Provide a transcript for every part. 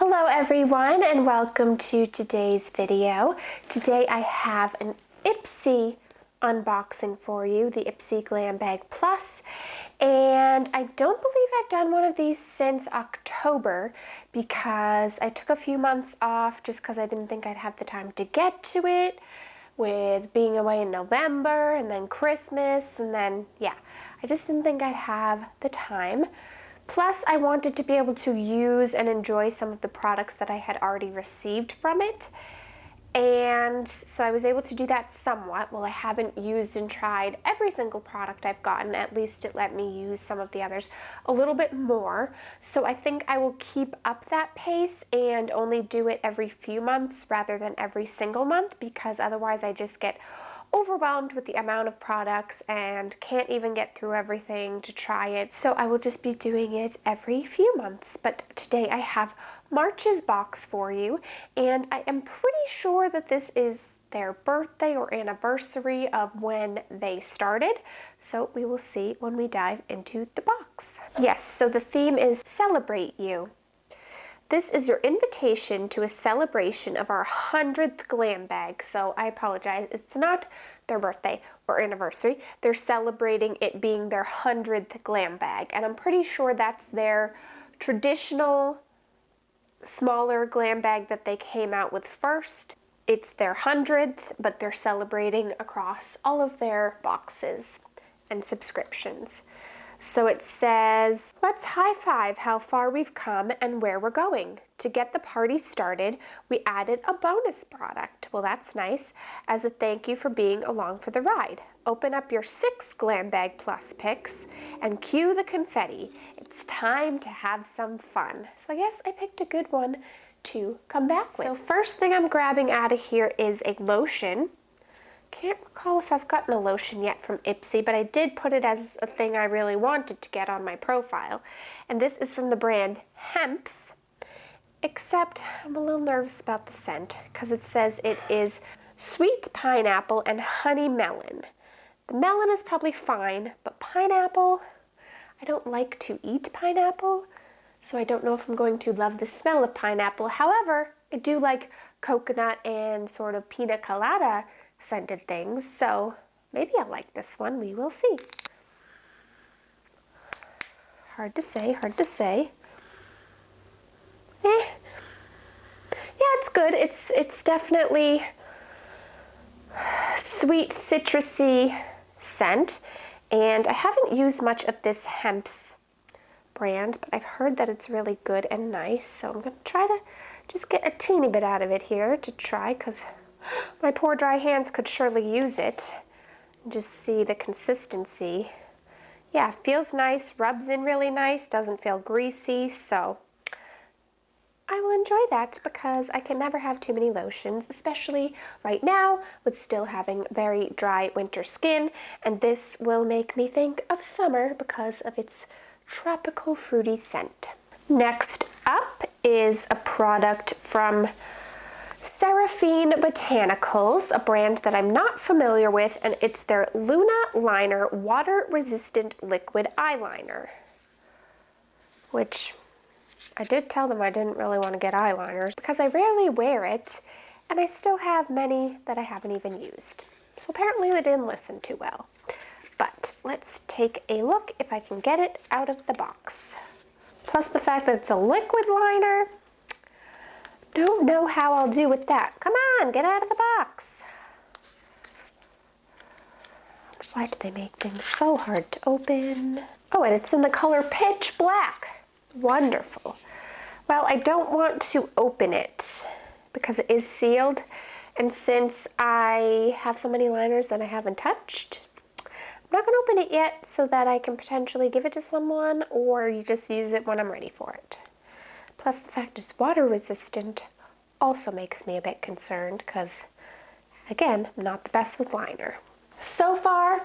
Hello everyone and welcome to today's video. Today I have an Ipsy unboxing for you, the Ipsy Glam Bag Plus, and I don't believe I've done one of these since October because I took a few months off just because I didn't think I'd have the time to get to it with being away in November and then Christmas and then I just didn't think I'd have the time. Plus, I wanted to be able to use and enjoy some of the products that I had already received from it. And so I was able to do that somewhat. Well, I haven't used and tried every single product I've gotten. At least it let me use some of the others a little bit more. So I think I will keep up that pace and only do it every few months rather than every single month, because otherwise I just get overwhelmed with the amount of products and can't even get through everything to try it. So I will just be doing it every few months. But today I have March's box for you, and I am pretty sure that this is their birthday or anniversary of when they started. So we will see when we dive into the box. Yes, so the theme is Celebrate You. This is your invitation to a celebration of our 100th glam bag. So I apologize, it's not their birthday or anniversary. They're celebrating it being their 100th glam bag. And I'm pretty sure that's their traditional smaller glam bag that they came out with first. It's their 100th, but they're celebrating across all of their boxes and subscriptions. So it says, let's high five how far we've come and where we're going. To get the party started, we added a bonus product. Well, that's nice. As a thank you for being along for the ride. Open up your 6 Glam Bag Plus picks and cue the confetti. It's time to have some fun. So I guess I picked a good one to come back with. So first thing I'm grabbing out of here is a lotion. Can't recall if I've gotten a lotion yet from Ipsy, but I did put it as a thing I really wanted to get on my profile. And this is from the brand Hemp's, except I'm a little nervous about the scent because it says it is sweet pineapple and honey melon. The melon is probably fine, but pineapple, I don't like to eat pineapple, so I don't know if I'm going to love the smell of pineapple. However, I do like coconut and sort of pina colada scented things, so maybe I'll like this one. We will see. Hard to say, hard to say. Yeah, it's good. It's definitely sweet, citrusy scent, and I haven't used much of this Hemp's brand, but I've heard that it's really good and nice, so I'm going to try to just get a teeny bit out of it here to try, because my poor dry hands could surely use it. Just see the consistency. Yeah, feels nice, rubs in really nice, doesn't feel greasy, so I will enjoy that because I can never have too many lotions, especially right now with still having very dry winter skin, and this will make me think of summer because of its tropical fruity scent. Next up is a product from Seraphine Botanicals, a brand that I'm not familiar with, and it's their Luna Liner Water Resistant Liquid Eyeliner, which I did tell them I didn't really want to get eyeliners because I rarely wear it, and I still have many that I haven't even used. So apparently they didn't listen too well. But let's take a look if I can get it out of the box. Plus the fact that it's a liquid liner, don't know how I'll do with that. Come on, get out of the box. Why do they make things so hard to open? Oh, and it's in the color Pitch Black. Wonderful. Well, I don't want to open it because it is sealed, and since I have so many liners that I haven't touched, I'm not going to open it yet so that I can potentially give it to someone, or you just use it when I'm ready for it. Plus the fact it's water resistant also makes me a bit concerned because, again, I'm not the best with liner. So far,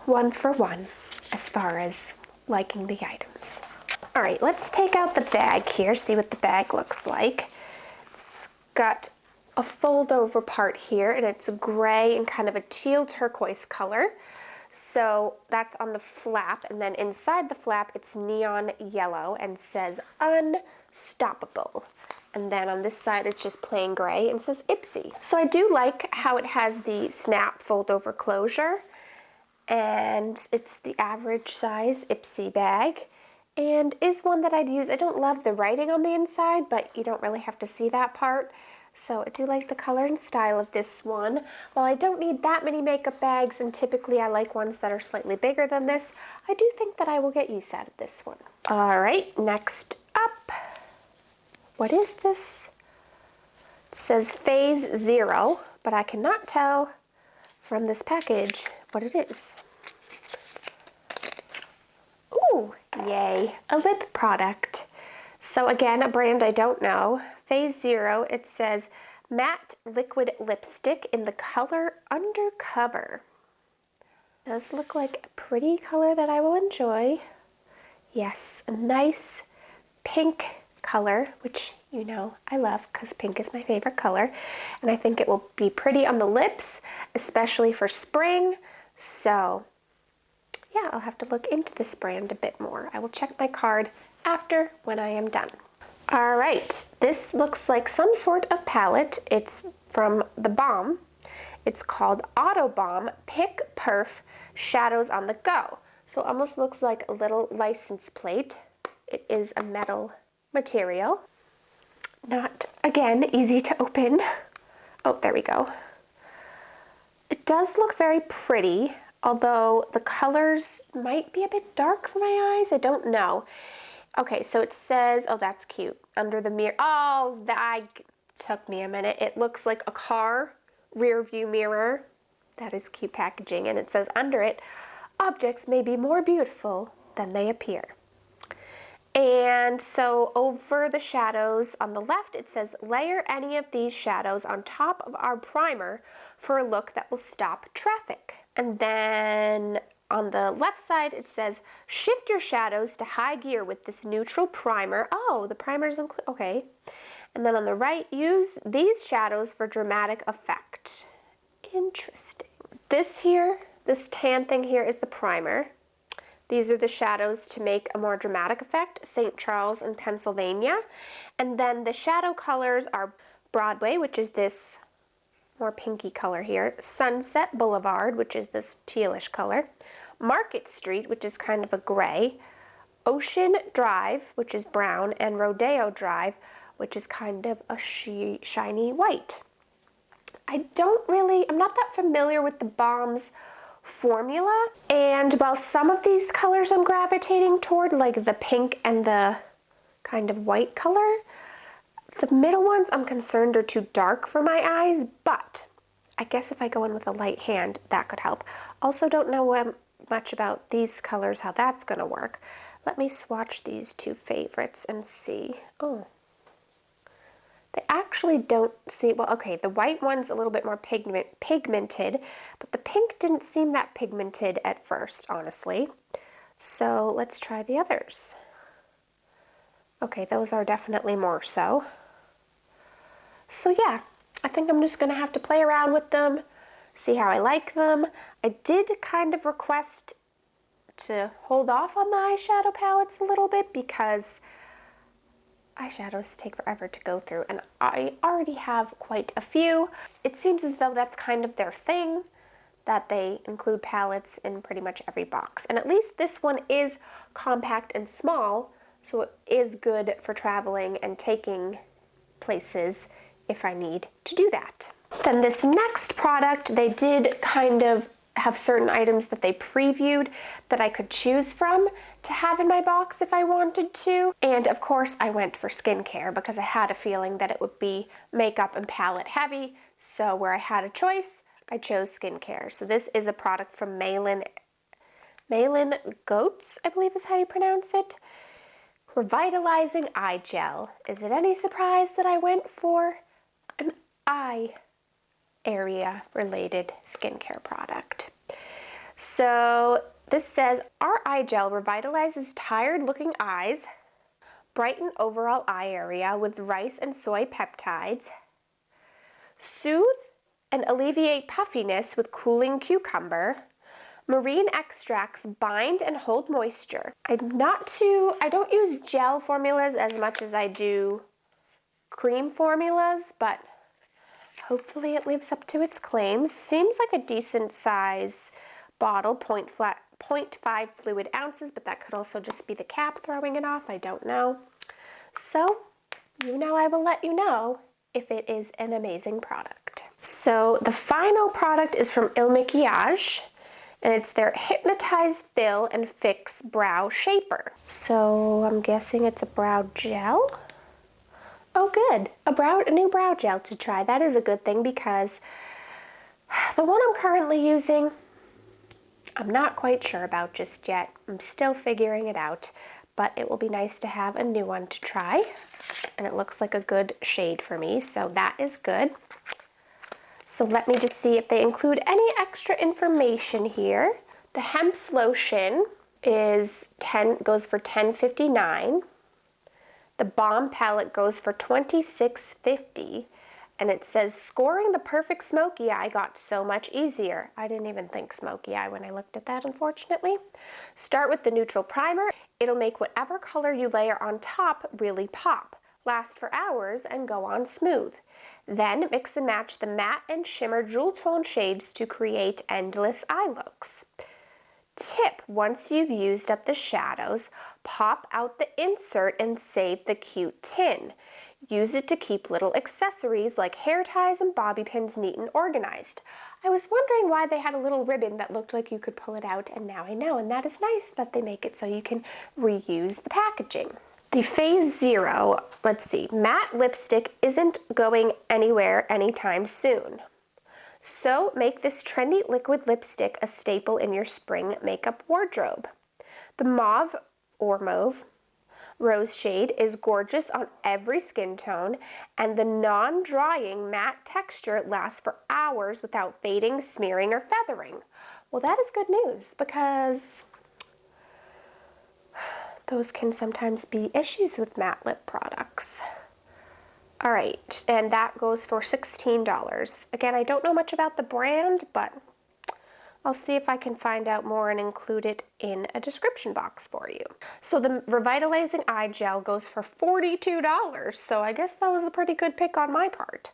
1 for 1 as far as liking the items. All right, let's take out the bag here, see what the bag looks like. It's got a fold over part here, and it's gray and kind of a teal turquoise color. So that's on the flap, and then inside the flap it's neon yellow and says stoppable. And then on this side, it's just plain gray and says Ipsy. So I do like how it has the snap fold over closure, and it's the average size Ipsy bag, and is one that I'd use. I don't love the writing on the inside, but you don't really have to see that part. So I do like the color and style of this one. While I don't need that many makeup bags, and typically I like ones that are slightly bigger than this, I do think that I will get use out of this one. All right, next up. What is this? It says Phase 0, but I cannot tell from this package what it is. Ooh, yay, a lip product. So again, a brand I don't know. Phase 0, it says matte liquid lipstick in the color Undercover. Does look like a pretty color that I will enjoy. Yes, a nice pink color, which you know I love because pink is my favorite color. And I think it will be pretty on the lips, especially for spring. So yeah, I'll have to look into this brand a bit more. I will check my card after when I am done. All right, this looks like some sort of palette. It's from the Balm. It's called Auto Balm Pick Perf Shadows on the Go. So it almost looks like a little license plate. It is a metal material. Not, again, easy to open. Oh, there we go. It does look very pretty, although the colors might be a bit dark for my eyes. I don't know. Okay, so it says, oh, that's cute. Under the mirror. Oh, that took me a minute. It looks like a car rear view mirror. That is cute packaging. And it says under it, objects may be more beautiful than they appear. And so over the shadows on the left, it says layer any of these shadows on top of our primer for a look that will stop traffic. And then on the left side, it says shift your shadows to high gear with this neutral primer. Oh, the primer's okay. And then on the right, use these shadows for dramatic effect. Interesting. This here, this tan thing here is the primer. These are the shadows to make a more dramatic effect, St. Charles and Pennsylvania. And then the shadow colors are Broadway, which is this more pinky color here, Sunset Boulevard, which is this tealish color, Market Street, which is kind of a gray, Ocean Drive, which is brown, and Rodeo Drive, which is kind of a shiny white. I'm not that familiar with the Balm's formula, and while some of these colors I'm gravitating toward, like the pink and the kind of white color, the middle ones I'm concerned are too dark for my eyes, but I guess if I go in with a light hand, that could help. Also don't know much about these colors, how that's gonna work. Let me swatch these two favorites and see. Oh, they actually don't seem, well, okay, the white one's a little bit more pigmented, but the pink didn't seem that pigmented at first, honestly. So let's try the others. Okay, those are definitely more so. So yeah, I think I'm just gonna have to play around with them, see how I like them. I did kind of request to hold off on the eyeshadow palettes a little bit because eyeshadows take forever to go through, and I already have quite a few. It seems as though that's kind of their thing, that they include palettes in pretty much every box. And at least this one is compact and small, so it is good for traveling and taking places if I need to do that. Then this next product, they did kind of have certain items that they previewed that I could choose from to have in my box if I wanted to. And of course I went for skincare because I had a feeling that it would be makeup and palette heavy. So where I had a choice, I chose skincare. So this is a product from Malin Goats, I believe is how you pronounce it. Revitalizing Eye Gel. Is it any surprise that I went for an eye area related skincare product? So this says, our eye gel revitalizes tired looking eyes, brighten overall eye area with rice and soy peptides, soothe and alleviate puffiness with cooling cucumber, Marine extracts bind and hold moisture. I don't use gel formulas as much as I do cream formulas, but hopefully it lives up to its claims. Seems like a decent size bottle, 0.5 fluid ounces, but that could also just be the cap throwing it off. I don't know. So, I will let you know if it is an amazing product. So the final product is from Il Makiage, and it's their Hypnotize, Fill, and Fix Brow Shaper. So I'm guessing it's a brow gel. Oh good, a new brow gel to try. That is a good thing because the one I'm currently using, I'm not quite sure about just yet. I'm still figuring it out, but it will be nice to have a new one to try. And it looks like a good shade for me, so that is good. So let me just see if they include any extra information here. The Hemp's lotion goes for $10.59. The Balm palette goes for $26.50. And it says, scoring the perfect smoky eye got so much easier. I didn't even think smoky eye when I looked at that, unfortunately. Start with the neutral primer. It'll make whatever color you layer on top really pop, last for hours, and go on smooth. Then mix and match the matte and shimmer jewel tone shades to create endless eye looks. Tip, once you've used up the shadows, pop out the insert and save the cute tin. Use it to keep little accessories like hair ties and bobby pins neat and organized. I was wondering why they had a little ribbon that looked like you could pull it out, and now I know, and that is nice that they make it so you can reuse the packaging. The Phase Zero, let's see, matte lipstick isn't going anywhere anytime soon. So make this trendy liquid lipstick a staple in your spring makeup wardrobe. The mauve rose shade is gorgeous on every skin tone, and the non-drying matte texture lasts for hours without fading, smearing, or feathering. Well, that is good news because those can sometimes be issues with matte lip products. All right, and that goes for $16. Again, I don't know much about the brand, but I'll see if I can find out more and include it in a description box for you. So the Revitalizing Eye Gel goes for $42, so I guess that was a pretty good pick on my part.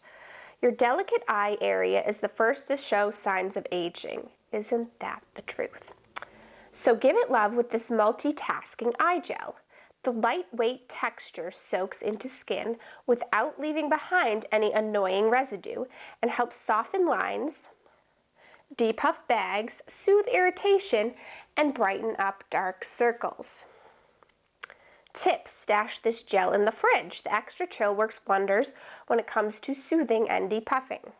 Your delicate eye area is the first to show signs of aging. Isn't that the truth? So give it love with this multitasking eye gel. The lightweight texture soaks into skin without leaving behind any annoying residue and helps soften lines, depuff bags, soothe irritation, and brighten up dark circles. Tip, stash this gel in the fridge. The extra chill works wonders when it comes to soothing and depuffing.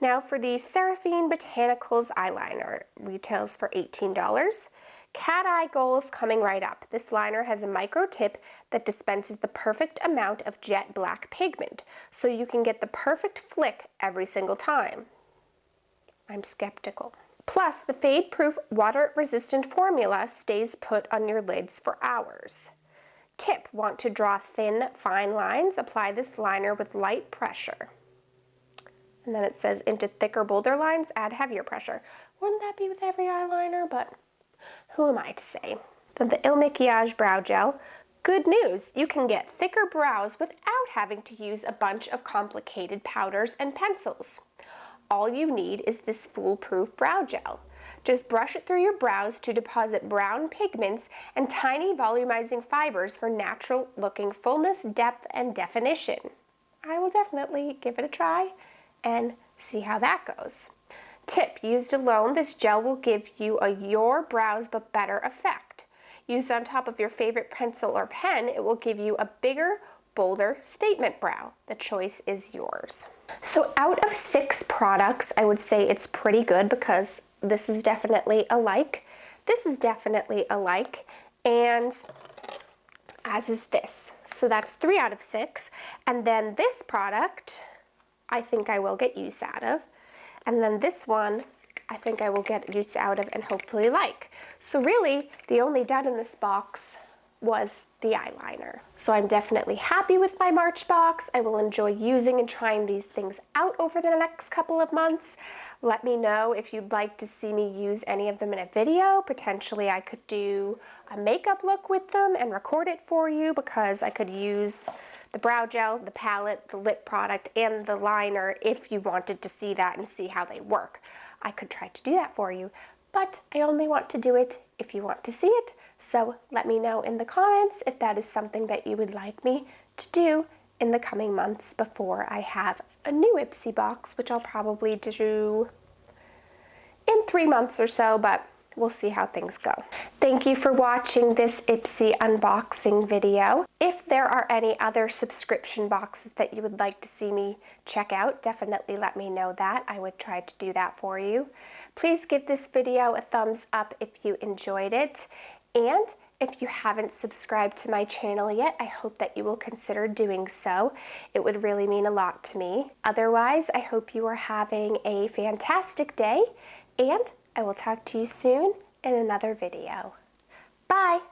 Now for the Seraphine Botanicals eyeliner, retails for $18. Cat Eye Goals coming right up. This liner has a micro tip that dispenses the perfect amount of jet black pigment, so you can get the perfect flick every single time. I'm skeptical. Plus, the fade-proof, water-resistant formula stays put on your lids for hours. Tip, want to draw thin, fine lines? Apply this liner with light pressure. And then it says, into thicker, bolder lines, add heavier pressure. Wouldn't that be with every eyeliner? But who am I to say? Then the Il Makiage Brow Gel. Good news, you can get thicker brows without having to use a bunch of complicated powders and pencils. All you need is this foolproof brow gel. Just brush it through your brows to deposit brown pigments and tiny volumizing fibers for natural looking fullness, depth, and definition. I will definitely give it a try and see how that goes. Tip, used alone, this gel will give you a your brows but better effect. Used on top of your favorite pencil or pen, it will give you a bigger, bolder statement brow. The choice is yours. So out of 6 products, I would say it's pretty good because this is definitely a like, this is definitely a like, and as is this. So that's 3 out of 6. And then this product, I think I will get use out of. And then this one, I think I will get use out of and hopefully like. So really, the only dud in this box was the eyeliner. So I'm definitely happy with my March box. I will enjoy using and trying these things out over the next couple of months. Let me know if you'd like to see me use any of them in a video. Potentially I could do a makeup look with them and record it for you, because I could use the brow gel, the palette, the lip product, and the liner if you wanted to see that and see how they work. I could try to do that for you, but I only want to do it if you want to see it. So let me know in the comments if that is something that you would like me to do in the coming months before I have a new Ipsy box, which I'll probably do in 3 months or so, but we'll see how things go. Thank you for watching this Ipsy unboxing video. If there are any other subscription boxes that you would like to see me check out, definitely let me know that. I would try to do that for you. Please give this video a thumbs up if you enjoyed it. And if you haven't subscribed to my channel yet, I hope that you will consider doing so. It would really mean a lot to me. Otherwise, I hope you are having a fantastic day, and I will talk to you soon in another video. Bye!